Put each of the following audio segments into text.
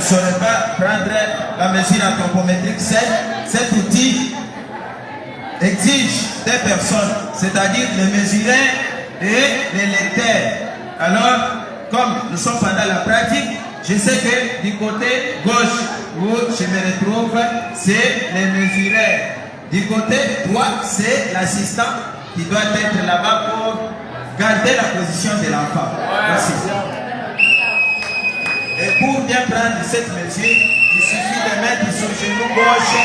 saurais pas prendre la mesure anthropométrique. Cet outil exige des personnes, c'est-à-dire les mesureurs et les lecteurs. Alors, comme nous sommes pendant la pratique, je sais que du côté gauche où je me retrouve, c'est les mesureurs. Du côté droit, c'est l'assistant qui doit être là-bas pour garder la position de l'enfant. Merci. Et pour bien prendre cette mesure, il suffit de mettre son genou gauche.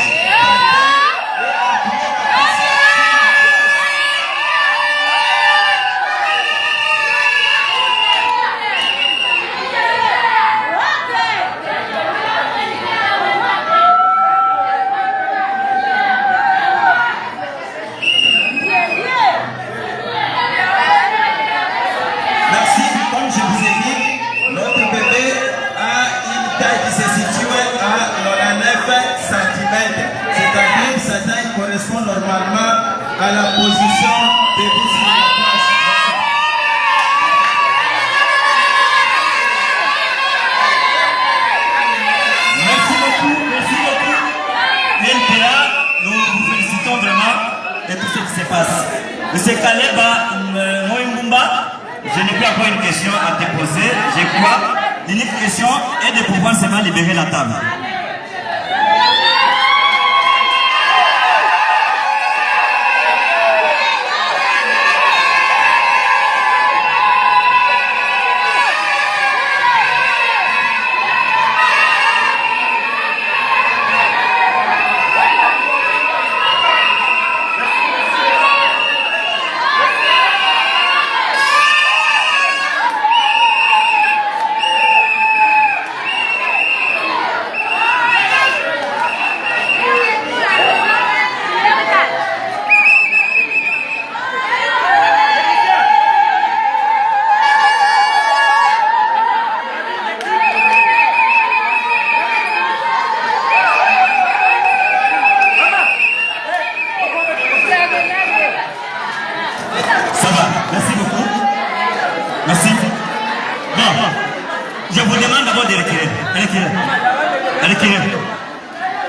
C'est-à-dire sa taille correspond normalement à la position de vous sur la place. Merci beaucoup, merci beaucoup. NPA, nous vous félicitons vraiment de tout ce qui se passe. Monsieur Kaleba Moïmbumba, je n'ai plus encore une question à te poser. Je crois l'unique question est de pouvoir seulement libérer la table.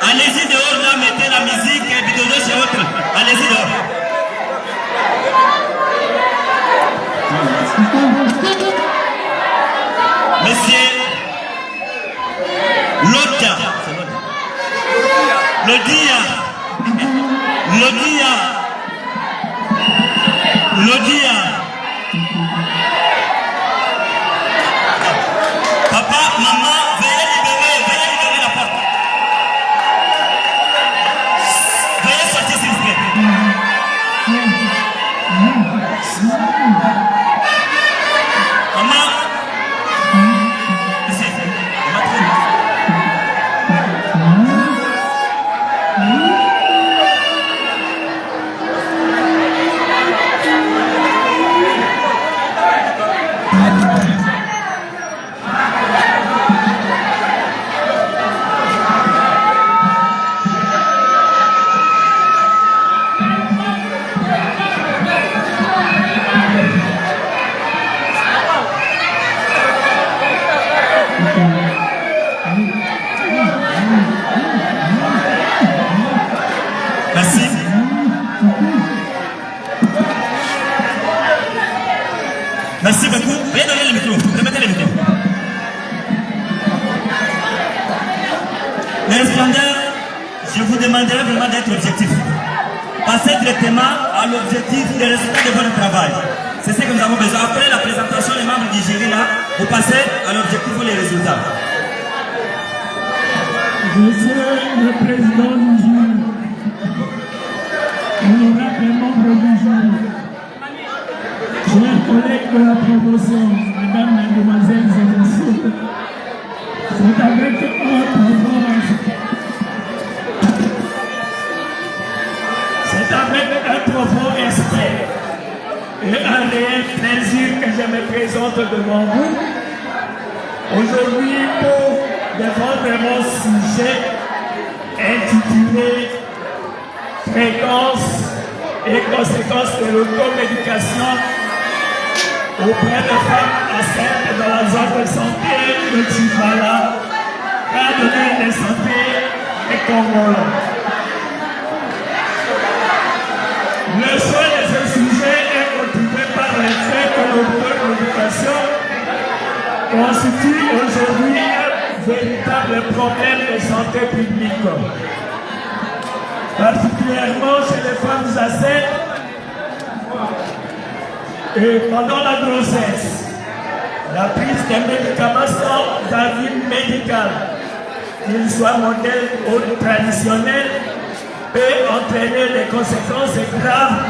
Allez-y dehors là, mettez la musique et puis donnez chez autres. Allez-y dehors. Monsieur Lodia. Papa, maman, veuillez libérer la porte. Veuillez sortir s'il vous plaît. Maman, ici, merci. Merci beaucoup. Veuillez donner le micro. Remettez le micro. Les splendeurs, je vous demanderai vraiment d'être objectif. Passez directement à l'objectif des résultats de votre travail. C'est ce que nous avons besoin. Après la présentation des membres du jury, là, vous passez à l'objectif ou les résultats. Monsieur le président du jury, honorable membre du jury, chers collègues de la promotion, mesdames, mesdemoiselles et messieurs, c'est avec un profond respect et un réel plaisir que je me présente devant vous aujourd'hui pour défendre mon sujet intitulé Fréquence et conséquences de l'automédication auprès de femmes enceintes dans la zone de santé de Chifala cadre de santé et congolais. Le choix de ce sujet est motivé par le fait que notre éducation constitue aujourd'hui un véritable problème de santé publique, particulièrement chez les femmes enceintes et pendant la grossesse. La prise des médicaments sans avis médical, qu'ils soient modernes ou traditionnels, peut entraîner des conséquences graves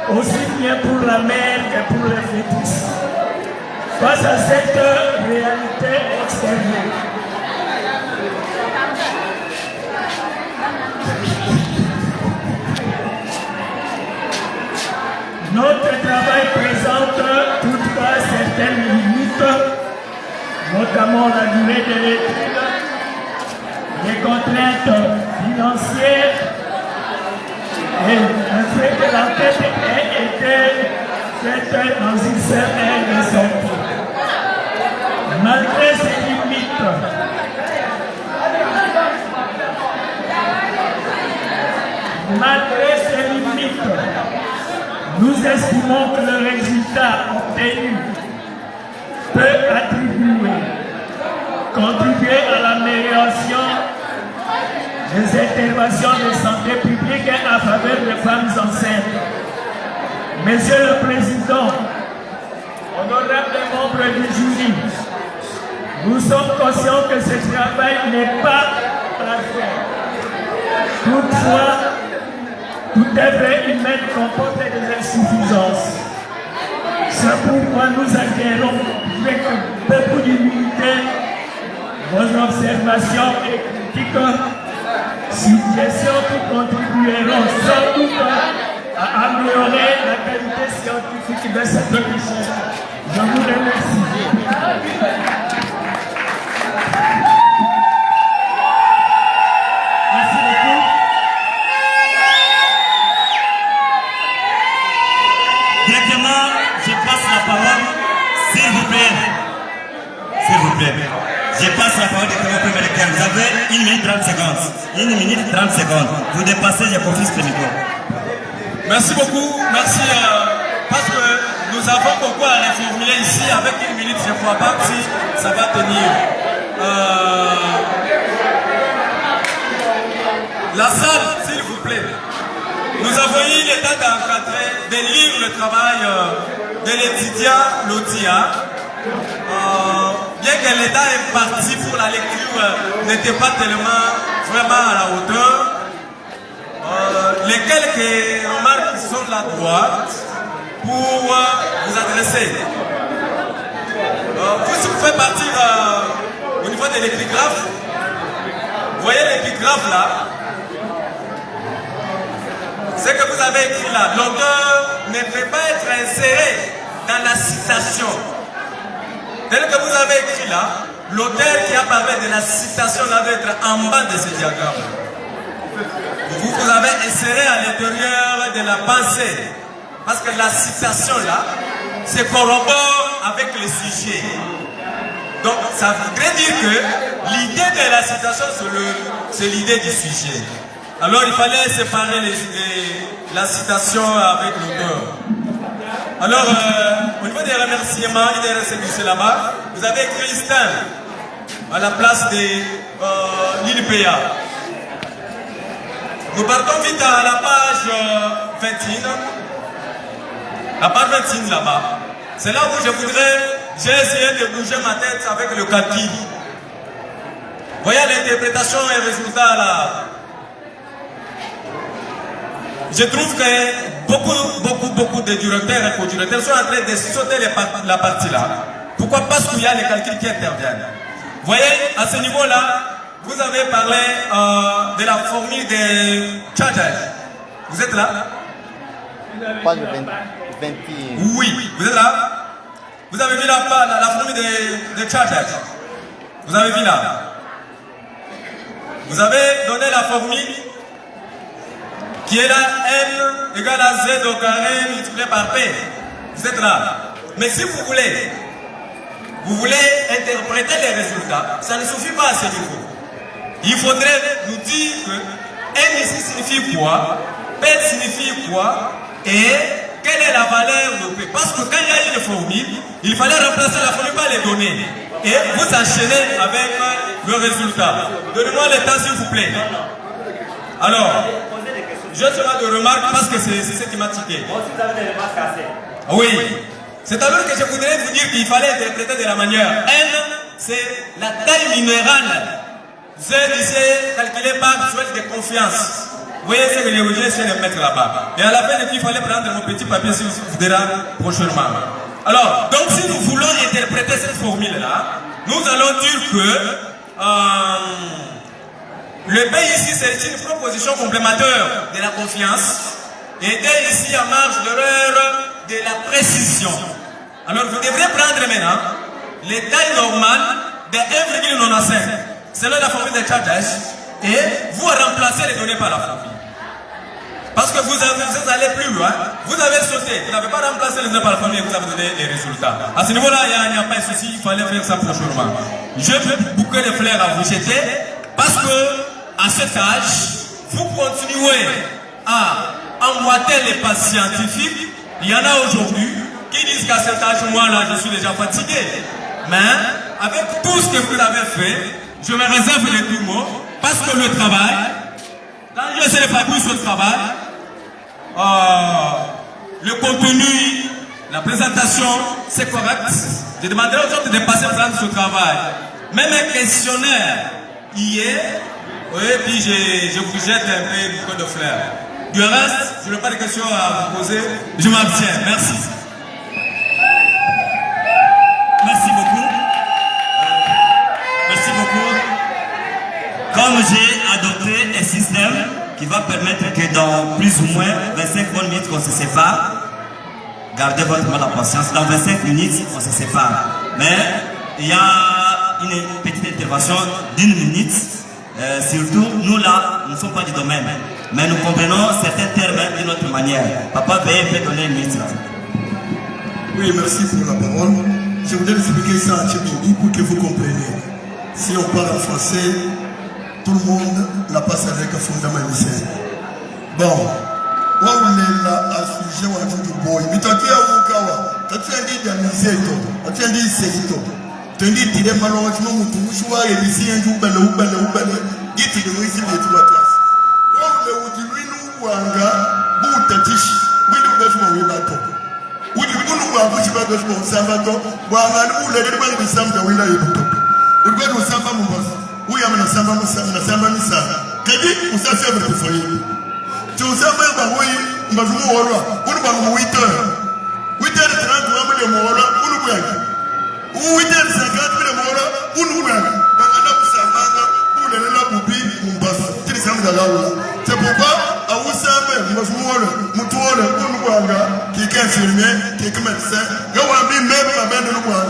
aussi bien pour la mère que pour le fœtus. Face à cette réalité extérieure, notre travail présente toutefois certaines limites, notamment la durée de l'étude, les contraintes financières et le fait que l'enquête ait été faite dans une seule aire de santé. Malgré ces limites, nous estimons que le résultat obtenu peut contribuer à l'amélioration des interventions de santé publique en faveur des femmes enceintes. Monsieur le Président, honorables membres du jury, nous sommes conscients que ce travail n'est pas parfait. Toutefois, toute œuvre humaine comporte des insuffisances. C'est pourquoi nous accueillons avec beaucoup d'humilité vos observations et critiques, suggestions qui contribueront sans doute à améliorer la qualité scientifique de cette recherche. Je vous remercie. Je passe la parole, s'il vous plaît. S'il vous plaît. Je passe la parole de Kémo américain. Vous avez 1 minute 30 secondes. 1 minute 30 secondes. Vous dépassez, je confisque le micro. Merci beaucoup. Merci. Parce que nous avons beaucoup à reformuler ici. Avec 1 minute, je ne crois pas si ça va tenir. La salle, s'il vous plaît. Nous avons eu l'état d'encadrer, de lire le travail de l'étudiant Lotia. Bien que l'état est parti pour la lecture, n'était pas tellement vraiment à la hauteur. Les quelques remarques qui sont de la droite pour vous adresser. Vous pouvez partir au niveau de l'épigraphe. Vous voyez l'épigraphe là? Ce que vous avez écrit là, l'auteur ne peut pas être inséré dans la citation. Tel que vous avez écrit là, l'auteur qui a parlé de la citation là doit être en bas de ce diagramme. Vous avez inséré à l'intérieur de la pensée. Parce que la citation là, se corrobore avec le sujet. Donc ça voudrait dire que l'idée de la citation, c'est l'idée du sujet. Alors il fallait séparer la citation avec l'auteur. Alors, au niveau des remerciements et des récépissés là-bas, vous avez écrit Stem à la place de l'ILPA. Nous partons vite à la page 21. La page 21 là-bas. C'est là où j'ai essayé de bouger ma tête avec le calcul. Voyez l'interprétation et le résultat là. Je trouve que beaucoup de directeurs et co-directeurs sont en train de sauter la partie là. Pourquoi? Parce qu'il y a les calculs qui interviennent. Vous voyez, à ce niveau-là, vous avez parlé de la formule de Charter. Vous êtes là? Page 21. Oui, vous êtes là? Vous avez vu la formule de Charter? Vous avez vu là? Vous avez donné la formule qui est là, M égale à Z au carré multiplié par P. Vous êtes là. Mais si vous voulez interpréter les résultats, ça ne suffit pas à ce niveau. il faudrait nous dire que M ici signifie quoi, P signifie quoi, et quelle est la valeur de P. Parce que quand il y a une formule, il fallait remplacer la formule par les données. Et vous enchaînez avec le résultat. Donnez-moi le temps s'il vous plaît. Alors, je ferai des remarques parce que c'est ce qui m'a tiqué. Oui. C'est alors que je voudrais vous dire qu'il fallait interpréter de la manière. N, c'est la taille minérale. Z, c'est calculé par souhait de confiance. Vous voyez ce que les OG essaient de mettre là-bas. Et à la fin, il fallait prendre mon petit papier si vous verrez prochainement. Alors, donc si nous voulons interpréter cette formule-là, nous allons dire que le B ici, c'est une proposition complémentaire de la confiance. Et D ici, en marge d'erreur de la précision. Alors, vous devrez prendre maintenant les tailles normales de 1,95. C'est là la formule de Charge et vous remplacez les données par la formule. Parce que vous allez plus loin, vous avez sauté, vous n'avez pas remplacé les données par la formule et vous avez donné les résultats. À ce niveau-là, il n'y a pas de souci, il fallait faire ça prochainement. Je veux bouquer les fleurs à vous jeter parce que à cet âge, vous continuez à emboîter les pas scientifiques. Il y en a aujourd'hui qui disent qu'à cet âge, moi là, je suis déjà fatigué. Mais avec tout ce que vous avez fait, je me réserve les deux mots parce que le travail, quand je ne sais pas plus au travail, le contenu, la présentation, c'est correct. Je demanderai aux autres de passer prendre ce travail. Même un questionnaire hier, oui, puis je vous jette un peu du code de fleurs. Du reste, je n'ai pas de questions à vous poser. Je m'abstiens. Merci. Merci beaucoup. Merci beaucoup. Comme j'ai adopté un système qui va permettre que dans plus ou moins 25 minutes qu'on se sépare, gardez votre mal en patience, dans 25 minutes on se sépare. Mais il y a une petite intervention d'1 minute. Surtout, nous là, nous ne sommes pas du domaine, mais nous comprenons certains termes d'une autre manière. Papa, veuillez me donner une minute là. Oui, merci pour la parole. Je voudrais expliquer ça en Tchétchoubi pour que vous compreniez. Si on parle en français, tout le monde n'a pas avec un fondament lycéen. Bon, on est là à sujet ou à tout du boy. Mais tu as dit à Wukawa, tu as dit d'analyser, tu as dit c'est tout. Tu as dit qu'il est malheureusement mon tout choix et ici un jour, dit qu'il est ici les trois classes. On est dit lui nous wanga, bout tatishi, oui nous devons oui bateau. Oui nous wanga, si pas de mon savato, wanga nous le devons de samba oui là et tout. Le gars de samba mon boss. Oui, il y a un samba misa. Kadi, vous savez faire votre foyer. Tu vous savez, oui, je vais vous voir. Vous nous 8 heures. 8h30, vous allez me voir. Vous nous voyez. 8h50, vous allez me voir. Vous nous voyez. Vous allez la poupée, vous passez. C'est pourquoi, à vous savez, je vais vous voir. Vous nous voyez. Qui est infirmier, qui est médecin. Vous avez même la main de nous voir.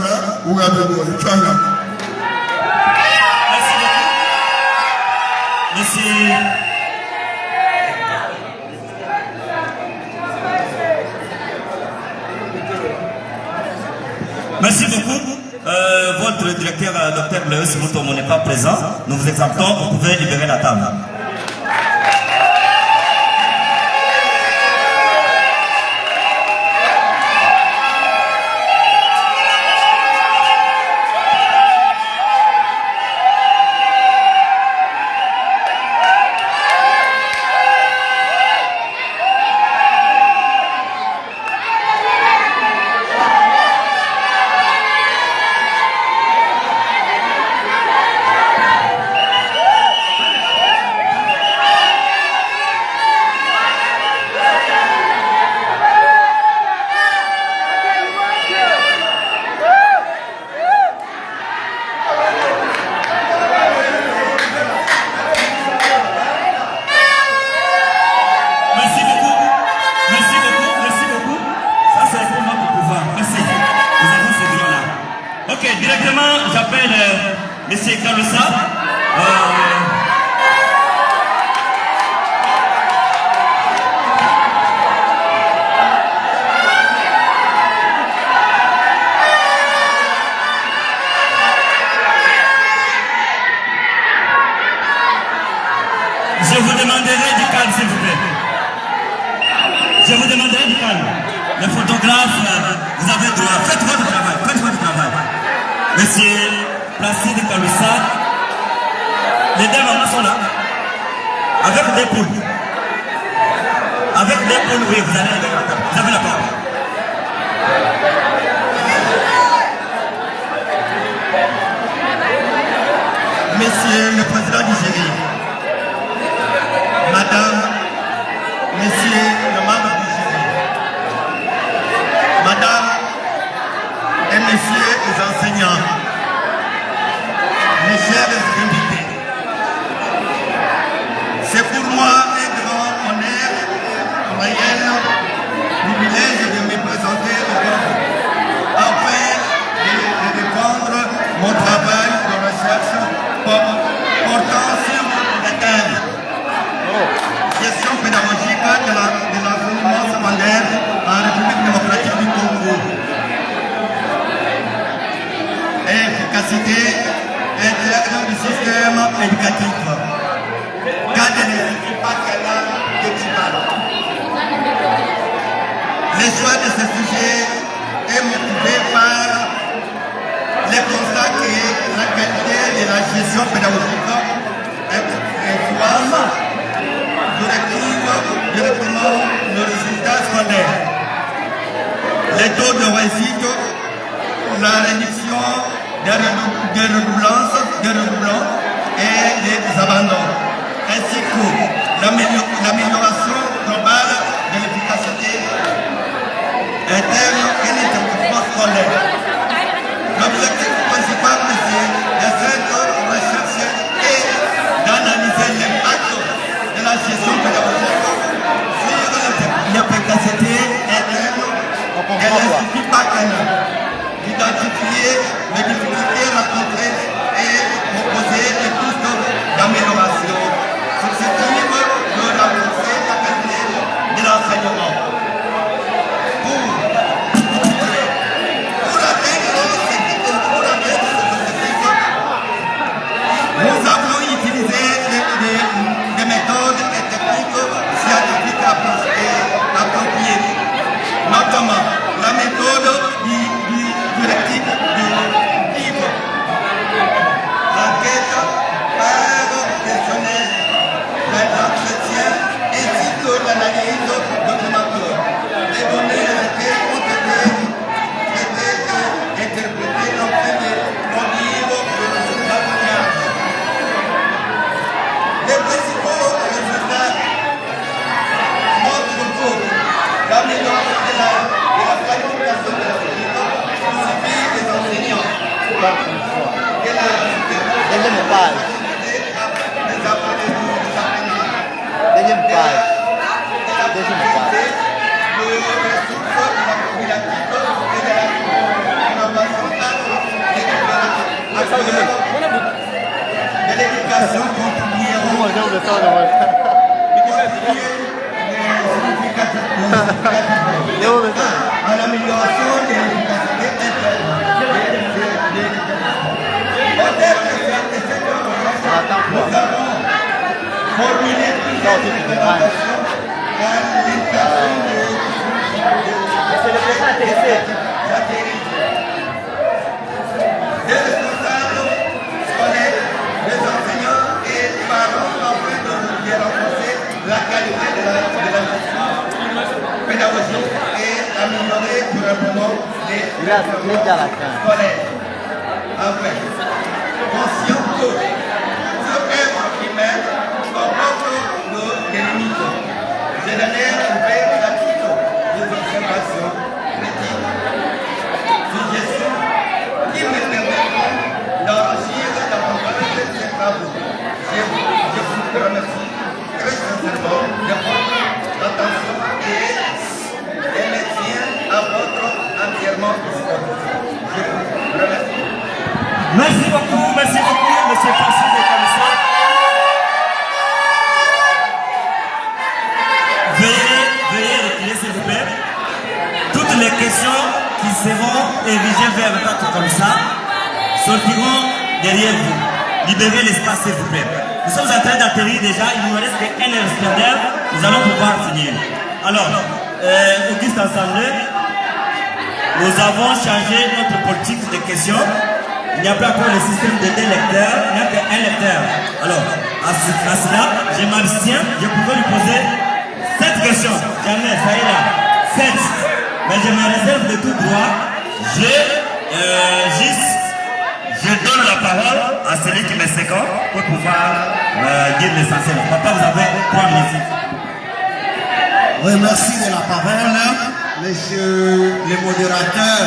Vous avez le voir. Merci. Merci beaucoup. Votre directeur, Dr Bleu, si votre n'est pas présent, nous vous exemptons, vous pouvez libérer la table. Monsieur Kaloussa. Je vous demanderai du calme. Les photographes, vous avez droit. Faites votre travail, faites votre travail. Monsieur Placide Kaloussa, les deux mamans sont là. Avec des poules. Avec des poules, oui, vous allez avec la table. Vous avez la parole. Monsieur le Président du jury, Madame, Monsieur le membre du jury, Madame et Messieurs les enseignants, mes chers invités, c'est pour moi un grand honneur, un réel privilège de me présenter devant vous, afin de répondre mon travail de recherche portant sur le thème gestion pédagogique de l'enseignement secondaire en République démocratique du Congo. Efficacité interne du système éducatif. Quand elle ne suffit pas qu'elle a d'équivalent. Le choix de ce sujet est motivé par les constats que la qualité de la gestion pédagogique influence directement le résultat scolaire. Les taux de réussite, la réduction des redoublants et des abandons, ainsi que l'amélioration globale de l'efficacité interne et l'intervention scolaire. L'objectif principal de cette recherche est d'analyser l'impact de la gestion pédagogique sur l'efficacité interne et l'Institut Bakana, d'identifier les difficultés rencontrées et proposer des pistes d'amélioration susceptibles de renforcer la qualité de l'enseignement. Nous avons utilisé des méthodes et techniques scientifiques appropriées, notamment la méthode du directif du livre, l'enquête par questionnaire, l'entretien ainsi que l'analyse documentaire. Les données requêtes ont été traitées et interprétées afin de produire le résultat final. Les principaux résultats montrent que l'amélioration de la qualification de la suffit des enseignants. Deuxième page. Deuxième page. Deuxième page. De l'éducation contribueront à l'amélioration de l'efficacité interne. Au terme de cette recherche, nous avons formulé plusieurs recommandations car l'intention des responsables scolaires, des enseignants et parents afin de renforcer la qualité de la gestion pédagogique et améliorer durablement les scolaires. Enfin, conscient que ce œuvre primaire comporte des limites. J'ai donné ouvert à titre des observations critiques, suggestions qui me permettront d'enrichir davantage ces travaux. Je vous remercie très sincèrement de votre attention et me tiens à votre entièrement disposition. Je vous remercie. Merci beaucoup, monsieur Placide Kaloussa. Veuillez retirer s'il vous plaît. Toutes les questions qui seront dirigées vers le cadre comme ça sortiront derrière vous. Libérez l'espace s'il vous plaît. Nous sommes en train d'atterrir déjà, il nous reste qu'un heure. Nous allons pouvoir finir. Alors, Auguste Assemblée, nous avons changé notre politique de questions. Il n'y a pas encore le système de 2 lecteurs, il n'y a qu'un lecteur. Alors, à cela, je m'abstiens, je pouvais lui poser 7 questions. Jamais, ça y est là. 7. Mais je me réserve de tout droit. Je donne la parole à celui qui me séquent pour pouvoir dire l'essentiel. Papa, vous avez 3 minutes. Oui, merci de la parole, monsieur le modérateur.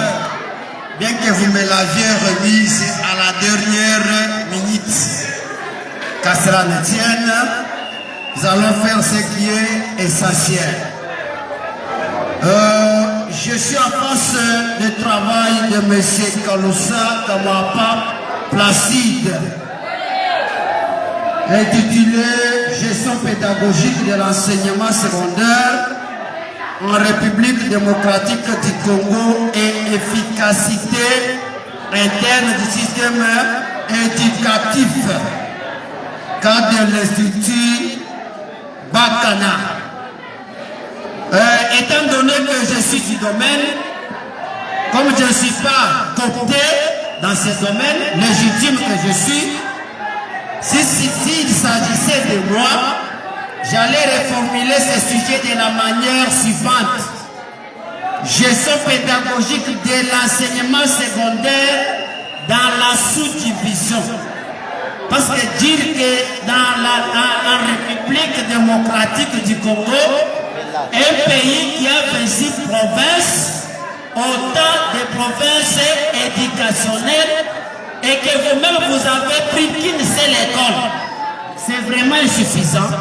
Bien que vous me l'aviez remise à la dernière minute, qu'à cela ne tienne, nous allons faire ce qui est essentiel. Je suis en face du travail de M. Kaloussa Kamapa Placide, intitulé Gestion pédagogique de l'enseignement secondaire en République démocratique du Congo et efficacité interne du système éducatif, cadre de l'Institut Bakana. Étant donné que je suis du domaine, comme je ne suis pas coopté dans ce domaine, légitime que je suis, s'il s'agissait de moi, j'allais reformuler ce sujet de la manière suivante. Gestion pédagogique de l'enseignement secondaire dans la sous-division. Parce que dire que dans la République démocratique du Congo, un pays qui a 26 provinces, autant de provinces éducationnelles, et que vous-même vous avez pris qu'une seule école, c'est vraiment insuffisant.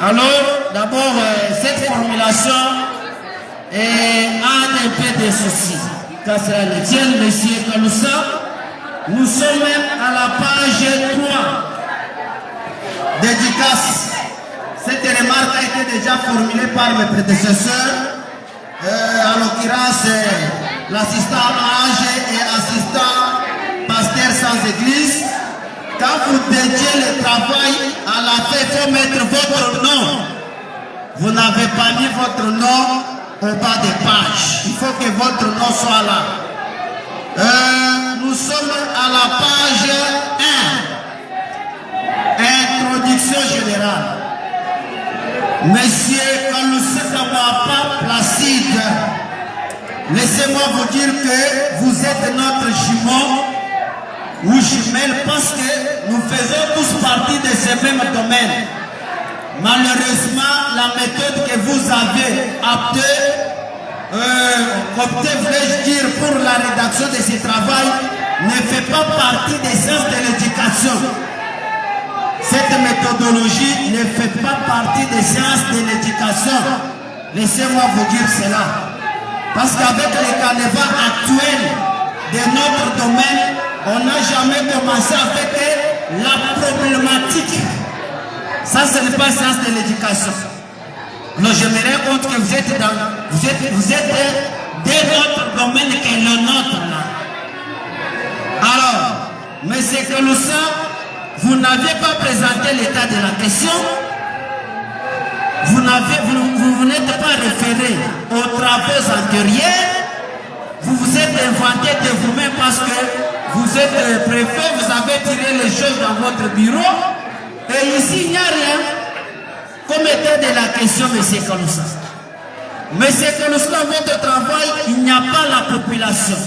Alors, d'abord, cette formulation a un peu de soucis. Car cela le tient, monsieur Kaloussa, nous sommes à la page 3 dédicace. Cette remarque a été déjà formulée par mes prédécesseurs, en l'occurrence l'assistant âge et assistant pasteur sans église. Quand vous dédiez le travail à la fin, il faut mettre votre nom. Vous n'avez pas mis votre nom au bas des pages. Il faut que votre nom soit là. Nous sommes à la page 1. Introduction générale. Monsieur Kaloussa Kamapa Placide, laissez-moi vous dire que vous êtes notre jumeau ou jumelle parce que nous faisons tous partie de ce même domaine. Malheureusement, la méthode que vous avez optée, voulais-je dire, pour la rédaction de ce travail ne fait pas partie des sciences de l'éducation. Cette méthodologie ne fait pas partie des sciences de l'éducation. Laissez-moi vous dire cela. Parce qu'avec les canevas actuels de notre domaine, on n'a jamais commencé avec la problématique. Ça, ce n'est pas science de l'éducation. Alors, je me rends compte que vous êtes de notre domaine que le nôtre là. Alors, M. Kaloussa, vous n'avez pas présenté l'état de la question. Vous n'êtes pas référé aux travaux antérieurs. Vous vous êtes inventé de vous-même parce que vous êtes préfet, vous avez tiré les choses dans votre bureau. Et ici, il n'y a rien. Comme était de la question, M. Kaloussa. M. Kaloussa, dans votre travail, il n'y a pas la population.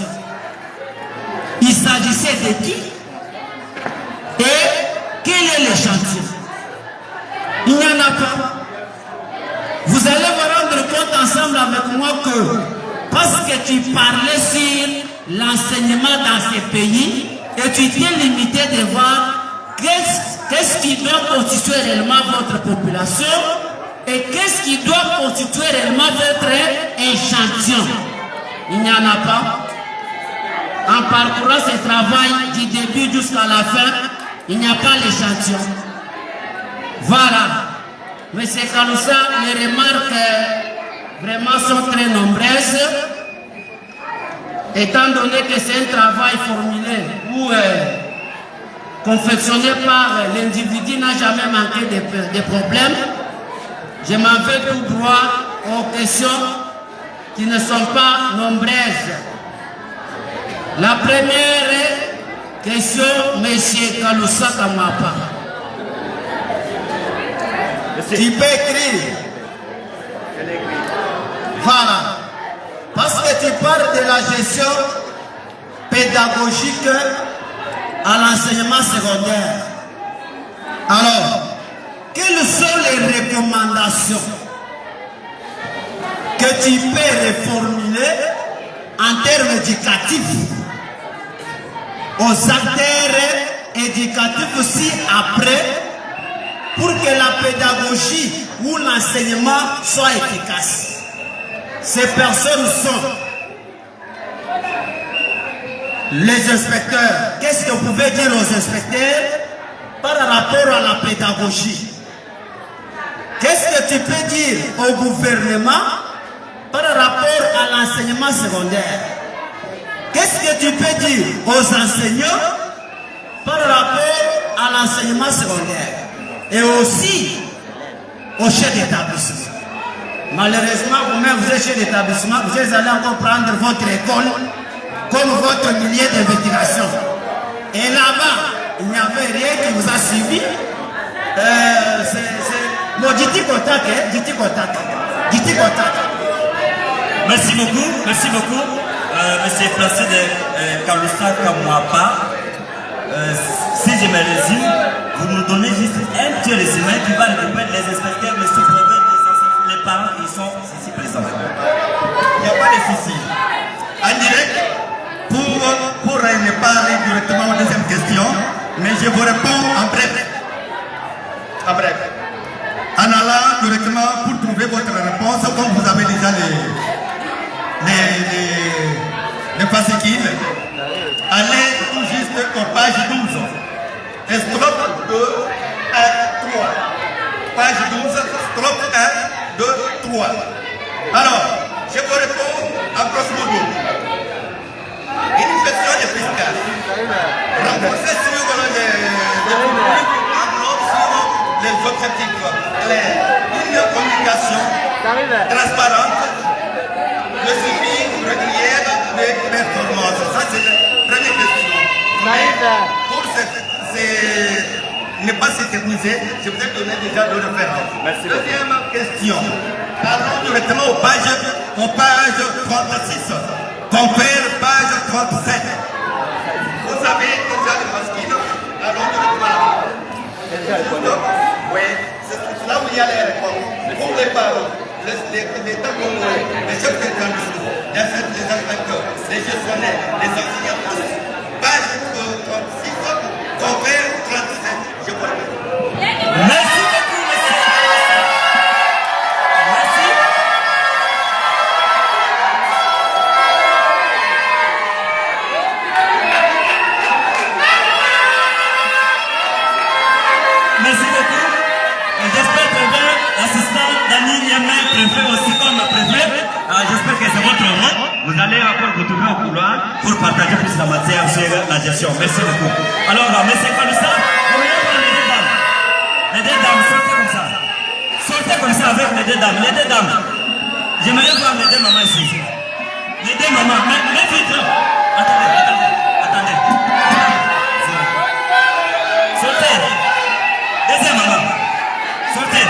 Il s'agissait de qui? Et quel est le chantier? Il n'y en a pas. Vous allez vous rendre compte ensemble avec moi que parce que tu parlais sur l'enseignement dans ces pays et tu t'es limité de voir qu'est-ce qui doit constituer réellement votre population et qu'est-ce qui doit constituer réellement votre échantillon. Il n'y en a pas. En parcourant ce travail du début jusqu'à la fin, il n'y a pas l'échantillon. Voilà. M. Kaloussa, les remarques vraiment sont très nombreuses. Étant donné que c'est un travail formulé ou confectionné par l'individu n'a jamais manqué de problèmes, je m'en vais tout droit au questions qui ne sont pas nombreuses. La première question, M. Kaloussa Kamapa. Tu peux écrire. Voilà. Parce que tu parles de la gestion pédagogique à l'enseignement secondaire. Alors, quelles sont les recommandations que tu peux reformuler en termes éducatifs aux acteurs éducatifs aussi après pour que la pédagogie ou l'enseignement soit efficace? Ces personnes sont les inspecteurs. Qu'est-ce que vous pouvez dire aux inspecteurs par rapport à la pédagogie? Qu'est-ce que tu peux dire au gouvernement par rapport à l'enseignement secondaire? Qu'est-ce que tu peux dire aux enseignants par rapport à l'enseignement secondaire? Et aussi aux chefs d'établissement. Malheureusement, vous-même, vous êtes chef d'établissement, vous êtes allé encore prendre votre école comme votre milieu d'investigation. Et là-bas, il n'y avait rien qui vous a suivi. Bon, dites contact, dites contact. Merci beaucoup, Monsieur Placide Kaloussa Kamapa. Si je me résume, vous nous donnez juste un petit résumé qui va regrouper les inspecteurs, les sous-préfets, les parents qui sont ici présents. Il n'y a pas de souci. En direct, pour ne pas aller directement aux deuxième question, mais je vous réponds en bref. En bref. En allant directement pour trouver votre réponse, comme vous avez déjà les fascicules, allez tout juste au page 12. Strophe 2, 1, 3. Page 12, strophe 1, 2, 3. Alors, je vous réponds en grosso modo. Une question de fiscal. Renforcer sur les objectifs clairs. Une communication transparente, le suivi régulier des performances. Ça, c'est la première question. Pour ne pas s'éterniser, je vous ai donné déjà deux références. Deuxième question. Allons directement aux page 36. Compare page 37. Vous avez déjà le masculin. Allons directement là. Oui, c'est là où il y a les réponses. Pour les parents, les tableaux, les chefs d'établissement, les inspecteurs, les gestionnaires, les enseignants. Page 36, compare 37. Je vous remercie. Merci beaucoup, monsieur. Merci. Merci beaucoup. J'espère que l'assistant Dani Yamé, préfet aussi comme préfet, j'espère que c'est votre nom. Vous allez encore vous trouver au couloir pour partager plus la matière sur la gestion. Merci beaucoup. Alors, monsieur Kaloussa, vous venez voir les deux dames. Les deux dames, sortez comme ça. Sortez comme ça avec les deux dames. Les deux dames. J'aimerais voir les deux mamans ici. Les deux mamans. Mais vite. Attendez. Sortez. Deuxième maman. Sortez.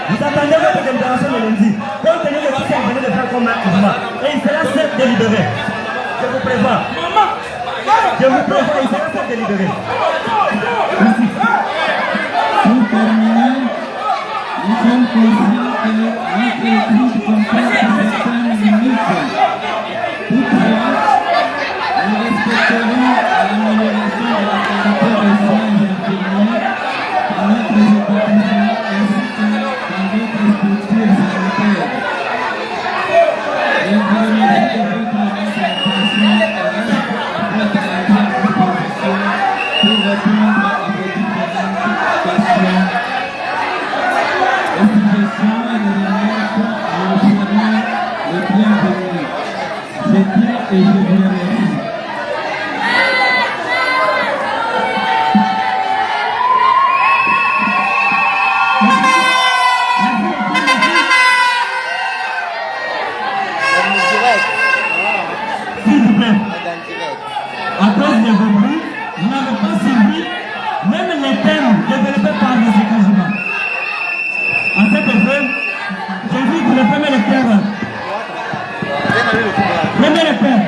Vous attendez votre déclaration de lundi. Compte tenu de ce que vous venez de faire comme mouvement, et il sera seul délibéré. Je vous prévois. Je vous prévois, il sera seul délibéré. Merci. Pour terminer, nous sommes conscients que notre équipe comporte certaines limites. Toutefois, nous respecterons l'amélioration de la qualité des soins infirmiers dans notre établissement ainsi que dans d'autres structures sanitaires. Je vous remercie de votre attention et reste à votre entière disposition pour répondre à vos différentes questions et suggestions et les remarques. Nous serons les bienvenus. Je tiens et je vous remercie. S'il vous plaît, à cause de vos bruits, vous n'avez pas suivi même les thèmes développés par les écrassements. En cet effet, j'invite le premier lecteur. Premier lecteur.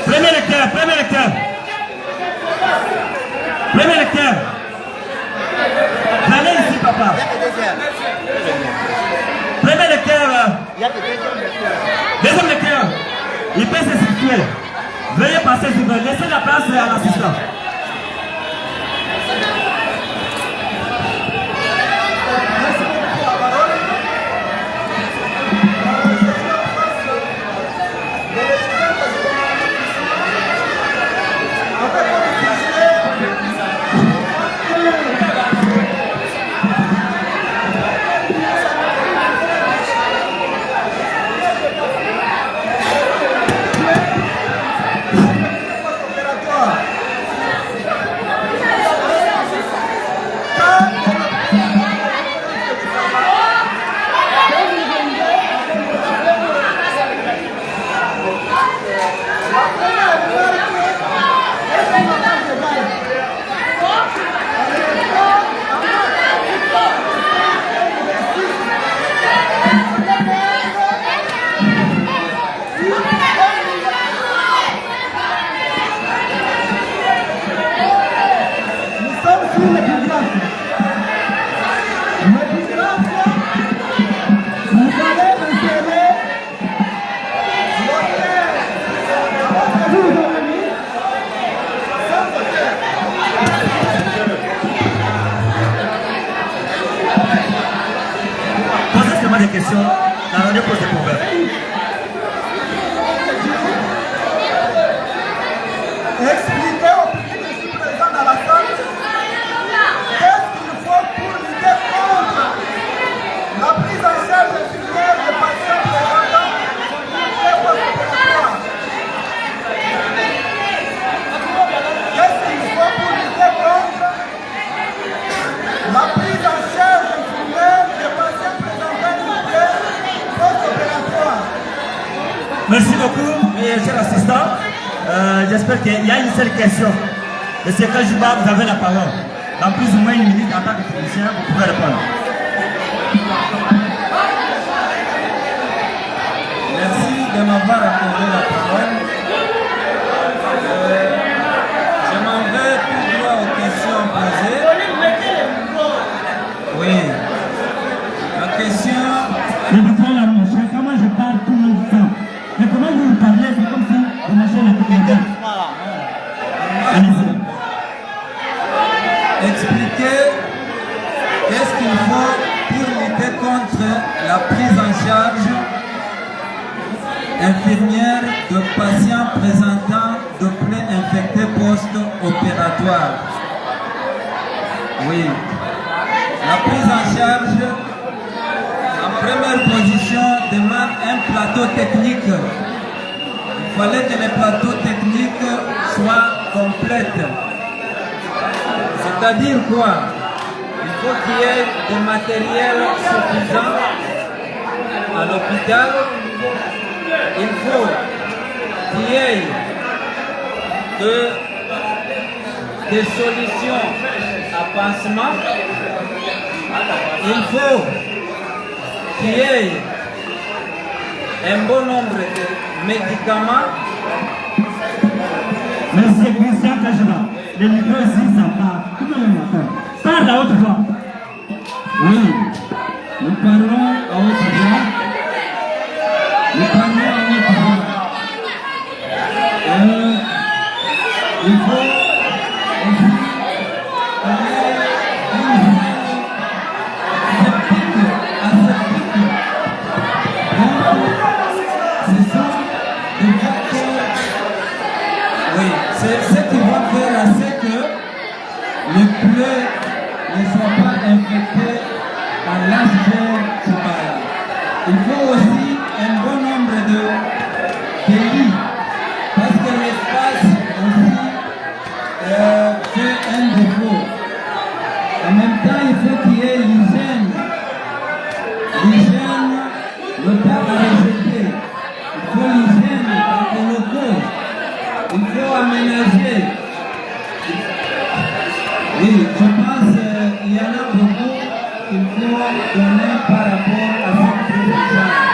Premier lecteur, premier lecteur. Premier lecteur. Venez ici, papa. Premier lecteur. Deuxième lecteur. Il peut se situer. Veuillez passer s'il vous plaît. Laissez la place à l'assistant. Des questions, la radio pose des problèmes. Expliquez au public ici présent dans la salle qu'est-ce qu'il faut pour lutter contre la prise en charge infirmière des patients présentant des post-opératoires. Qu'est-ce qu'il faut pour lutter contre la prise en charge infirmière des patients présentant post-opératoire. Merci beaucoup, mes chers assistants. J'espère qu'il y a une seule question. Monsieur Kajuba, vous avez la parole. Dans plus ou moins une minute, en tant que technicien, vous pouvez répondre. Merci de m'avoir accordé la parole. Je m'en vais tout droit aux questions posées. Oui. La question... Je vous prends la manche. Comment je parle tout le temps? Mais comment vous parlez? C'est comme si vous mangez la tête. Allez-y. Expliquer qu'est-ce qu'il faut pour lutter contre la prise en charge infirmière de patients présentant de plaies infectées post-opératoires. Oui. La prise en charge, en première position, demande un plateau technique. Il fallait que les plateaux techniques soient complètes. C'est-à-dire quoi? Il faut qu'il y ait des matériels suffisants à l'hôpital. Il faut qu'il y ait des solutions à pansement. Il faut qu'il y ait un bon nombre de médicaments. Merci Christian Kajama. Le micro ici, ça part. Tout le monde m'entend. Parle à haute voix. Oui, nous parlons à haute voix. Nous parlons à haute voix. Il faut aussi oui, c'est ce qui va faire assez que les plaies ne soient pas infectées par l'HG Chubara. Il faut aussi un bon nombre de lits parce que l'espace aussi fait un défaut. En même temps, il faut qu'il y ait l'hygiène. L'hygiène ne peut pas rejeter. Il faut l'hygiène dans les locaux. Il faut aménager. Oui, je pense qu'il y en a beaucoup qu'il faut donner par rapport à cette prise en charge.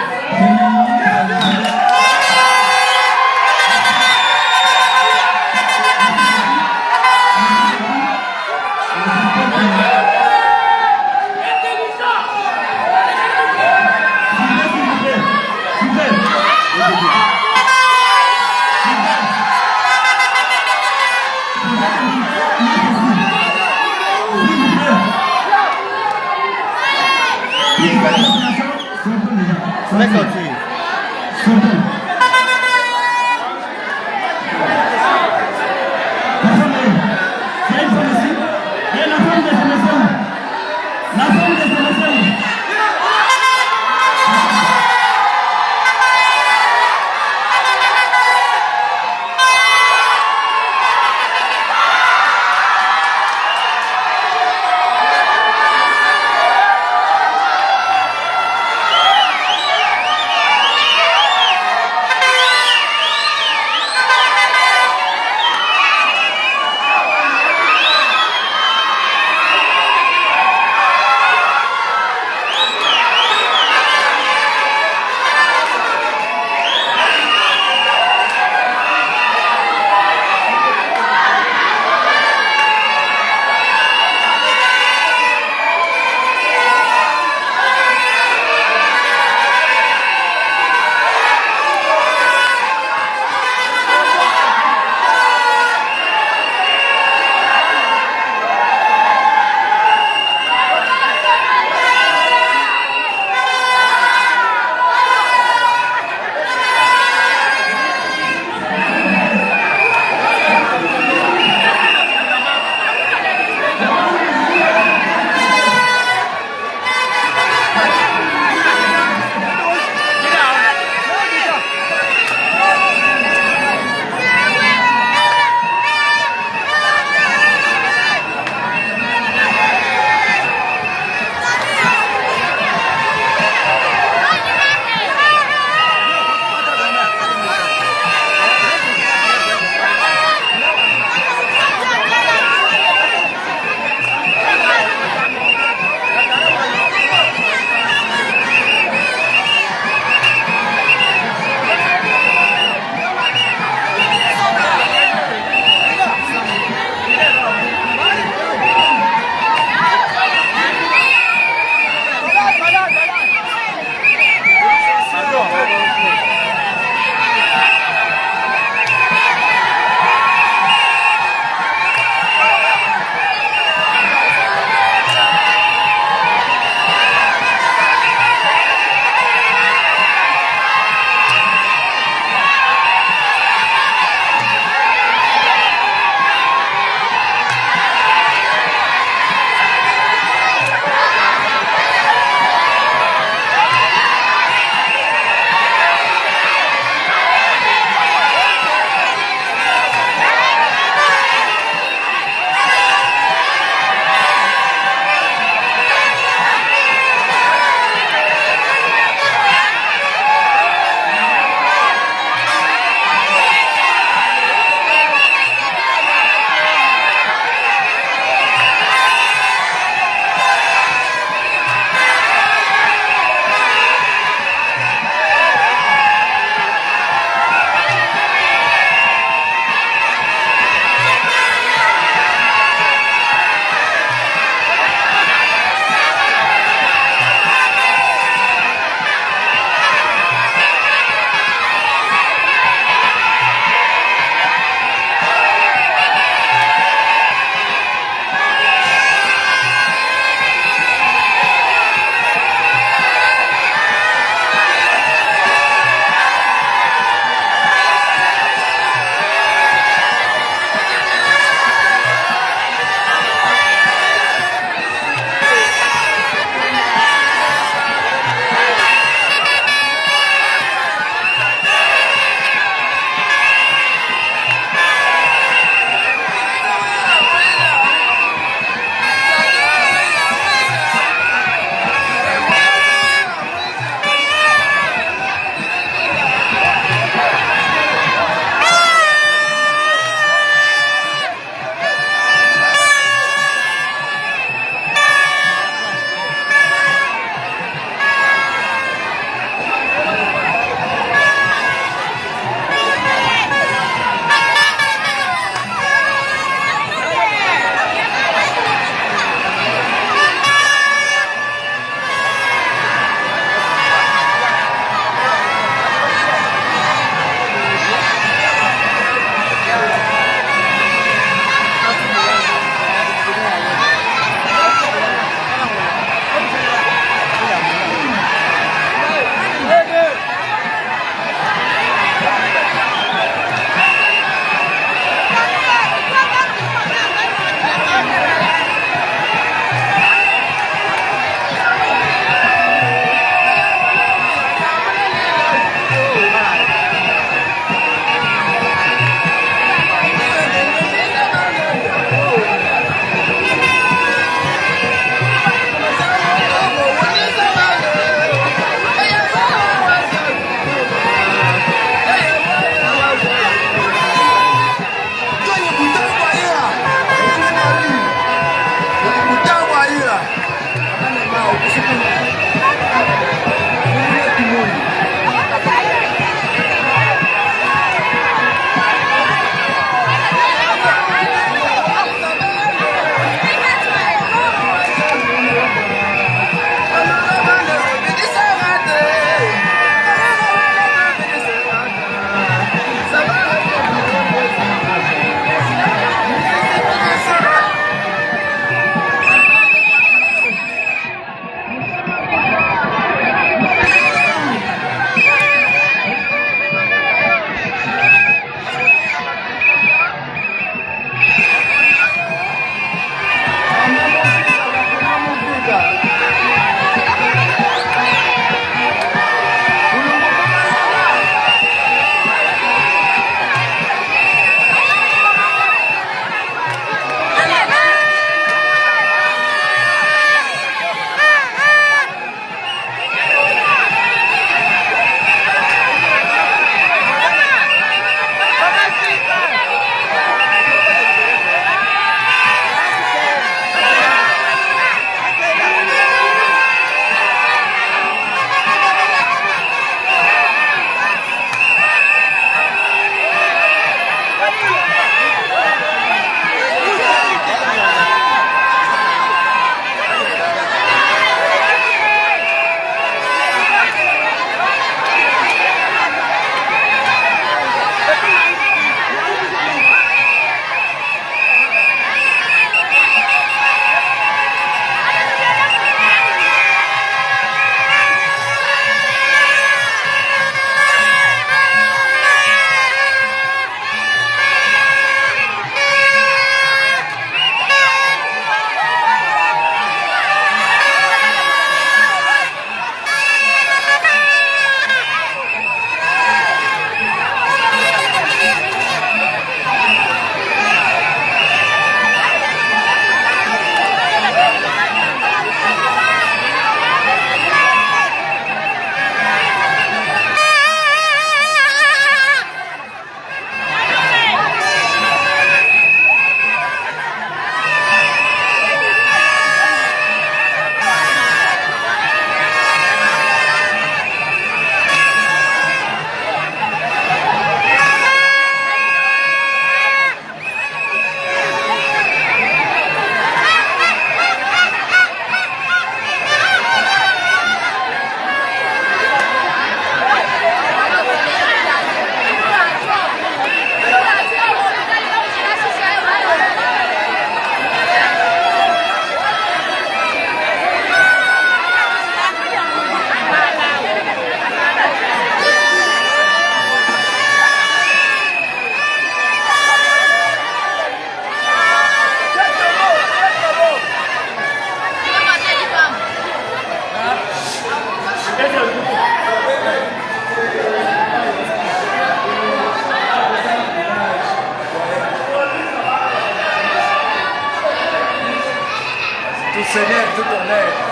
Seigneur, tout honneur.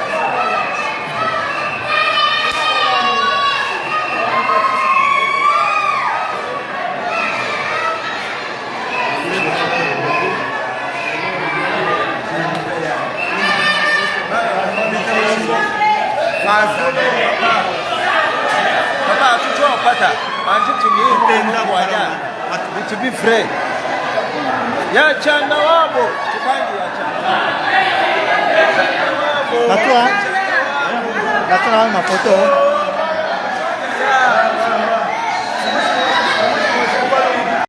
Papa, tu vois pas ta, tu be free. Ya chana wabo, tukangi ya chana. Natua, natua ma photo.